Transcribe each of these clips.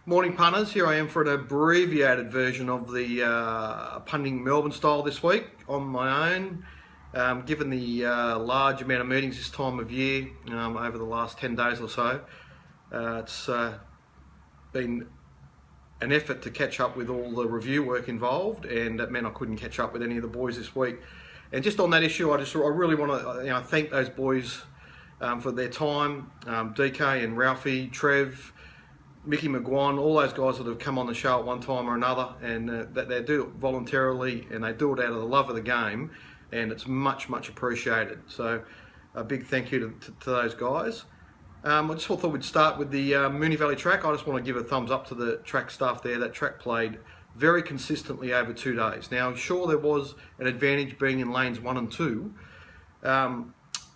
Morning punters, here I am for an abbreviated version of the Punting Melbourne style this week on my own. Given the large amount of meetings this time of year over the last 10 days or so, it's been an effort to catch up with all the review work involved, and that meant I couldn't catch up with any of the boys this week. And just on that issue, I really want to thank those boys for their time, DK and Ralphie, Trev, Mickey McGuan, all those guys that have come on the show at one time or another, and that they do it voluntarily and they do it out of the love of the game, and it's much appreciated. So a big thank you to those guys. I just thought we'd start with the Moonee Valley track. I just want to give a thumbs up to the track staff there. That track played very consistently over 2 days. Now, sure, there was an advantage being in lanes 1 and 2,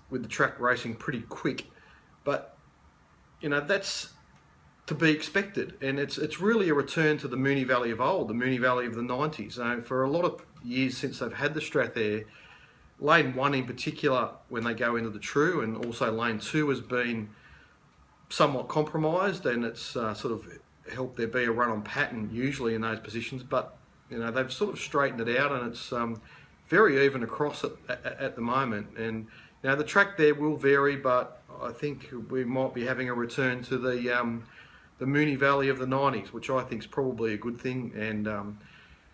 with the track racing pretty quick, but that's to be expected, and it's really a return to the Moonee Valley of old, the Moonee Valley of the 90s. For a lot of years since they've had the Strath there, lane 1 in particular, when they go into the true, and also lane 2 has been somewhat compromised, and it's sort of helped there be a run on pattern usually in those positions, but they've sort of straightened it out, and it's very even across at the moment. And the track there will vary, but I think we might be having a return to the Moonee Valley of the 90s, which I think is probably a good thing. And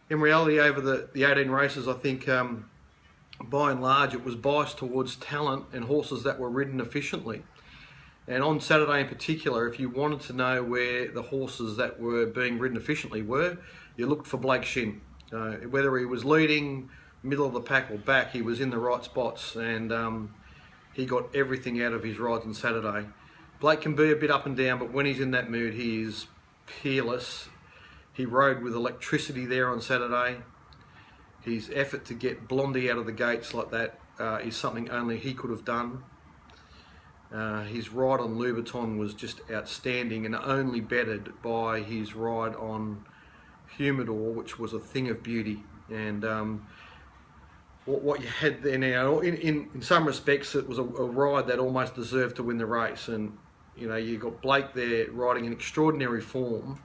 in reality, over the 18 races, I think by and large it was biased towards talent and horses that were ridden efficiently. And on Saturday in particular, if you wanted to know where the horses that were being ridden efficiently were, you looked for Blake Shin. Whether he was leading, middle of the pack or back, he was in the right spots, and he got everything out of his rides on Saturday. Blake can be a bit up and down, but when he's in that mood, he is peerless. He rode with electricity there on Saturday. His effort to get Blondie out of the gates like that is something only he could have done. His ride on Louboutin was just outstanding, and only bettered by his ride on Humidor, which was a thing of beauty. And what you had there now, in some respects, it was a ride that almost deserved to win the race. And you got Blake there riding in extraordinary form,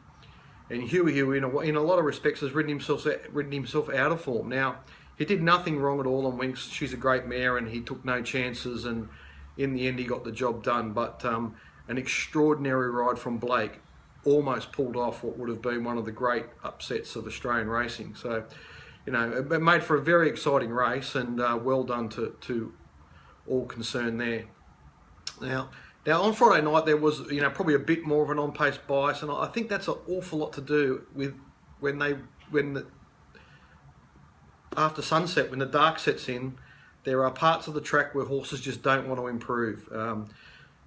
and Huey, who in a lot of respects has ridden himself out of form. Now, he did nothing wrong at all on Winks. She's a great mare, and he took no chances, and in the end he got the job done. But an extraordinary ride from Blake almost pulled off what would have been one of the great upsets of Australian racing. So it made for a very exciting race, and well done to all concerned there. Now on Friday night there was probably a bit more of an on-pace bias, and I think that's an awful lot to do with after sunset, when the dark sets in, there are parts of the track where horses just don't want to improve.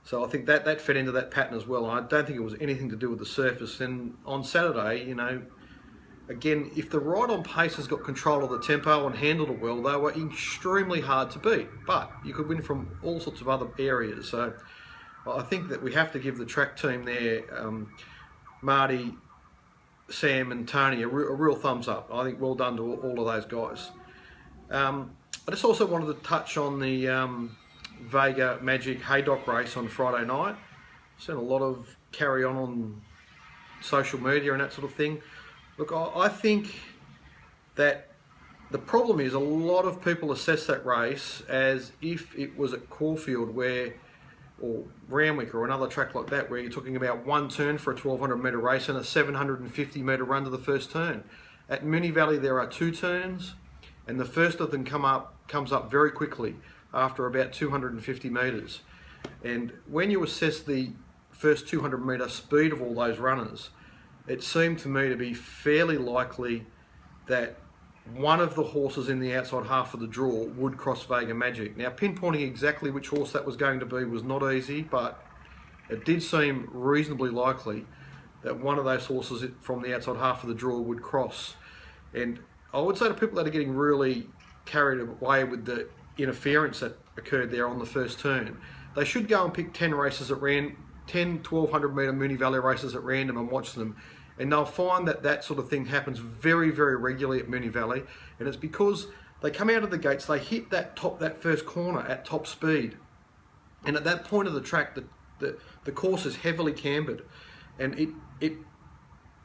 So I think that fed into that pattern as well. I don't think it was anything to do with the surface. And on Saturday, again, if the ride on pace has got control of the tempo and handled it well, they were extremely hard to beat. But you could win from all sorts of other areas. So I think that we have to give the track team there, Marty, Sam and Tony, a real thumbs up. I think well done to all of those guys. I just also wanted to touch on the Vega Magic Haydock race on Friday night. I've seen a lot of carry on social media and that sort of thing. Look, I think that the problem is a lot of people assess that race as if it was at Caulfield or Randwick or another track like that, where you're talking about one turn for a 1200 metre race and a 750 metre run to the first turn. At Moonee Valley there are 2 turns, and the first of them comes up very quickly after about 250 metres. And when you assess the first 200 metre speed of all those runners, it seemed to me to be fairly likely that one of the horses in the outside half of the draw would cross Vega Magic. Now, pinpointing exactly which horse that was going to be was not easy, but it did seem reasonably likely that one of those horses from the outside half of the draw would cross. And I would say to people that are getting really carried away with the interference that occurred there on the first turn, they should go and pick 10 races at 10 1200 metre Moonee Valley races at random and watch them, and they'll find that sort of thing happens very regularly at Moonee Valley. And it's because they come out of the gates, they hit that first corner at top speed, and at that point of the track the course is heavily cambered, and it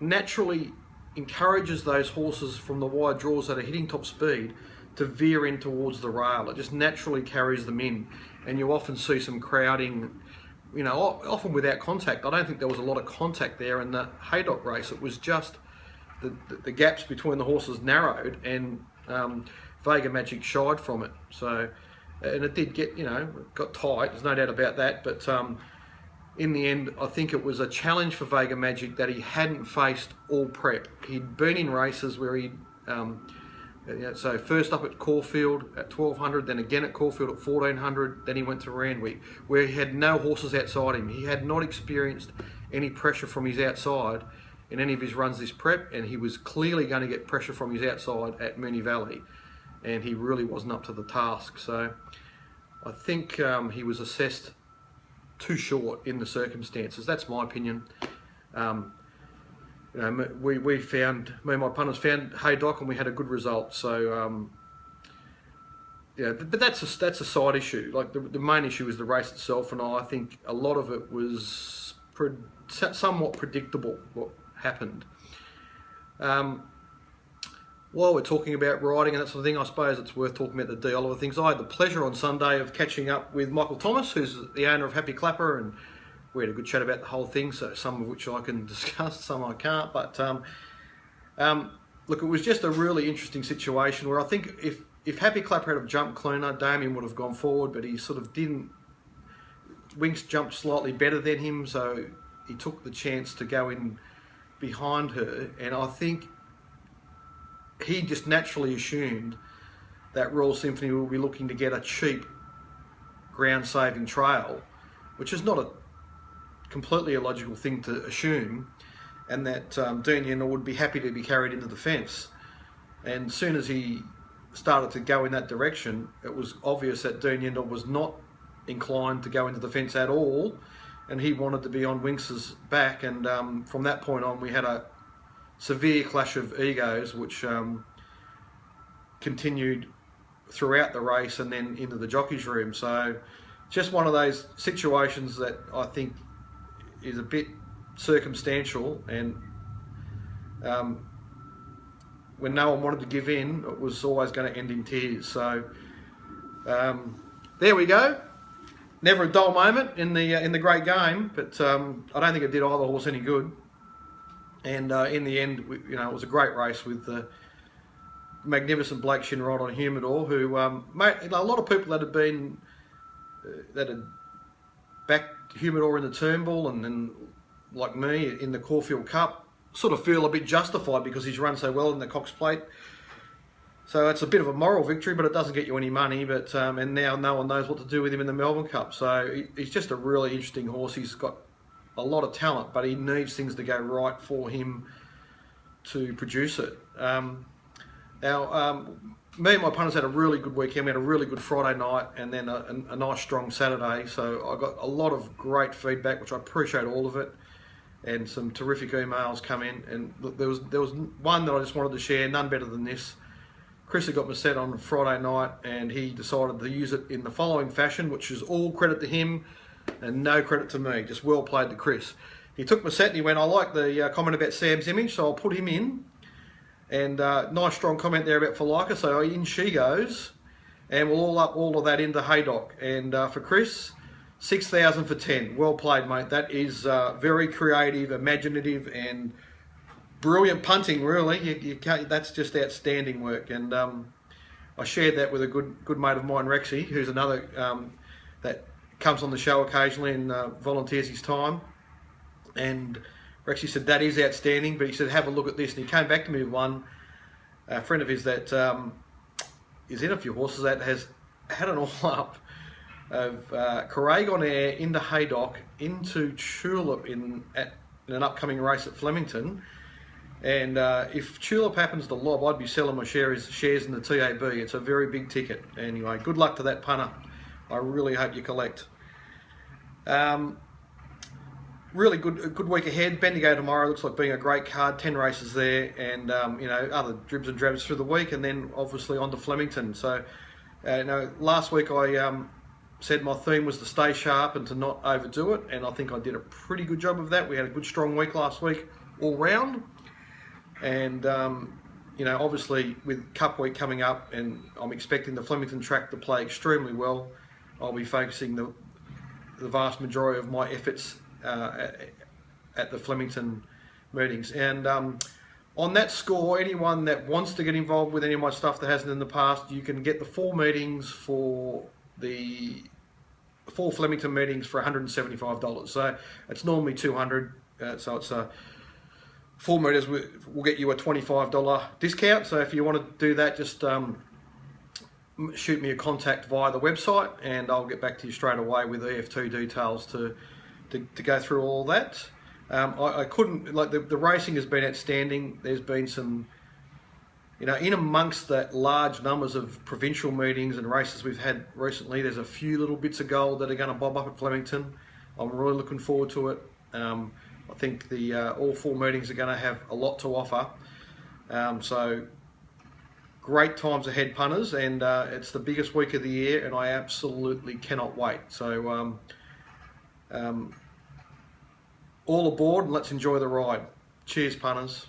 naturally encourages those horses from the wide draws that are hitting top speed to veer in towards the rail. It just naturally carries them in, and you often see some crowding, you know, often without contact. I don't think there was a lot of contact there in the Haydock race. It was just the gaps between the horses narrowed, and Vega Magic shied from it. So, and it did get, you know, got tight, there's no doubt about that, but in the end, I think it was a challenge for Vega Magic that he hadn't faced all prep. He'd been in races where he'd, so first up at Caulfield at 1200, then again at Caulfield at 1400, then he went to Randwick, where he had no horses outside him. He had not experienced any pressure from his outside in any of his runs this prep, and he was clearly going to get pressure from his outside at Moonee Valley, and he really wasn't up to the task. So I think he was assessed too short in the circumstances. That's my opinion. You know, me and my punters found Haydock, and we had a good result. So yeah, but that's a side issue. Like the main issue is the race itself, and I think a lot of it was somewhat predictable what happened. While we're talking about riding and that sort of thing, I suppose it's worth talking about the D. Oliver things. I had the pleasure on Sunday of catching up with Michael Thomas, who's the owner of Happy Clapper, and we had a good chat about the whole thing, so some of which I can discuss, some I can't. But look, it was just a really interesting situation where I think if Happy Clapper had have jumped cleaner, Damien would have gone forward, but he sort of didn't. Winks jumped slightly better than him, so he took the chance to go in behind her, and I think he just naturally assumed that Royal Symphony will be looking to get a cheap ground-saving trail, which is not a completely illogical thing to assume, and that Dean Yendall would be happy to be carried into the fence. And as soon as he started to go in that direction, it was obvious that Dean Yendall was not inclined to go into the fence at all, and he wanted to be on Winks's back, and from that point on we had a severe clash of egos, which continued throughout the race and then into the jockey's room. So just one of those situations that I think is a bit circumstantial, and when no one wanted to give in, it was always going to end in tears. So there we go. Never a dull moment in the great game, but I don't think it did either horse any good. And in the end, you know, it was a great race with the magnificent Blake Shinrod on Humidor, who, you know, a lot of people that had backed Humidor in the Turnbull and like me in the Caulfield Cup sort of feel a bit justified because he's run so well in the Cox Plate. So it's a bit of a moral victory, but it doesn't get you any money. But and now no one knows what to do with him in the Melbourne Cup. So he's just a really interesting horse. He's got a lot of talent, but he needs things to go right for him to produce it. Now, me and my punters had a really good weekend. We had a really good Friday night and then a nice strong Saturday. So I got a lot of great feedback, which I appreciate all of it, and some terrific emails come in. And there was one that I just wanted to share, none better than this. Chris had got my set on Friday night, and he decided to use it in the following fashion, which is all credit to him and no credit to me. Just well played to Chris. He took my set and he went, I like the comment about Sam's image, so I'll put him in. And nice strong comment there about Falika, so in she goes. And we'll all up all of that into Haydock. And for Chris, 6,000 for 10. Well played, mate. That is very creative, imaginative, and brilliant punting, really. You can't, that's just outstanding work. And I shared that with a good mate of mine, Rexy, who's another that comes on the show occasionally and volunteers his time. And Rexy said, that is outstanding, but he said, have a look at this. And he came back to me with one, a friend of his that is in a few horses that has had an all-up of Craig on Air into Haydock, into Tulip in an upcoming race at Flemington. And if Tulip happens to lob, I'd be selling my shares in the TAB. It's a very big ticket. Anyway, good luck to that punter. I really hope you collect. Really good week ahead. Bendigo tomorrow looks like being a great card. 10 races there, and you know, other dribs and drabs through the week, and then obviously on to Flemington. So, you know, last week I said my theme was to stay sharp and to not overdo it, and I think I did a pretty good job of that. We had a good strong week last week. all round. And you know, obviously with Cup Week coming up, and I'm expecting the Flemington track to play extremely well, I'll be focusing the vast majority of my efforts at the Flemington meetings. And on that score, anyone that wants to get involved with any of my stuff that hasn't in the past, you can get the 4 meetings for the 4 Flemington meetings for $175. So it's normally $200. So it's 4 metres will get you a $25 discount. So if you want to do that, just shoot me a contact via the website, and I'll get back to you straight away with EF2 details to go through all that. I couldn't, like, the racing has been outstanding. There's been some, you know, in amongst that large numbers of provincial meetings and races we've had recently, there's a few little bits of gold that are going to bob up at Flemington. I'm really looking forward to it. I think the all 4 meetings are going to have a lot to offer. So great times ahead, punters, and it's the biggest week of the year, and I absolutely cannot wait. So all aboard, and let's enjoy the ride. Cheers, punters.